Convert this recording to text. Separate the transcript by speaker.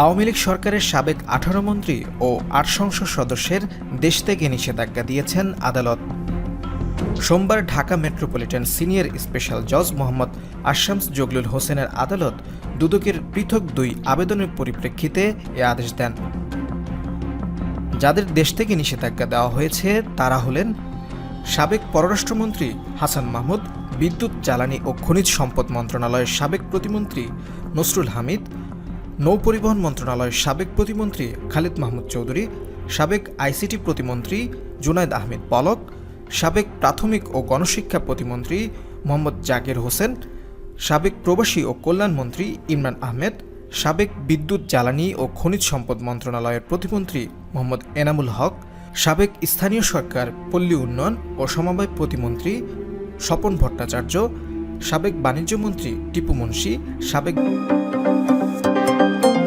Speaker 1: আওয়ামী লীগ সরকারের সাবেক ১৮ মন্ত্রী ও ৮ সংসদ সদস্যের দেশ থেকে নিষেধাজ্ঞা দিয়েছেন আদালত। সোমবার ঢাকা মেট্রোপলিটন সিনিয়র স্পেশাল জজ মোহাম্মদ আশামস জগলুল হোসেনের আদালত দুদকের পৃথক ২ আবেদনের পরিপ্রেক্ষিতে এ আদেশ দেন। যাদের দেশ থেকে নিষেধাজ্ঞা দেওয়া হয়েছে তারা হলেন সাবেক পররাষ্ট্রমন্ত্রী হাসান মাহমুদ, বিদ্যুৎ, জ্বালানি ও খনিজ সম্পদ মন্ত্রণালয়ের সাবেক প্রতিমন্ত্রী নসরুল হামিদ, নৌপরিবহন মন্ত্রণালয়ের সাবেক প্রতিমন্ত্রী খালিদ মাহমুদ চৌধুরী, সাবেক আইসিটি প্রতিমন্ত্রী জুনায়েদ আহমেদ পলক, সাবেক প্রাথমিক ও গণশিক্ষা প্রতিমন্ত্রী মোহাম্মদ জাকের হোসেন, সাবেক প্রবাসী ও কল্যাণমন্ত্রী ইমরান আহমেদ, সাবেক বিদ্যুৎ, জ্বালানি ও খনিজ সম্পদ মন্ত্রণালয়ের প্রতিমন্ত্রী মোহাম্মদ এনামুল হক, সাবেক স্থানীয় সরকার, পল্লী উন্নয়ন ও সমবায় প্রতিমন্ত্রী স্বপন ভট্টাচার্য, সাবেক বাণিজ্যমন্ত্রী টিপু মুন্সি, সাবেক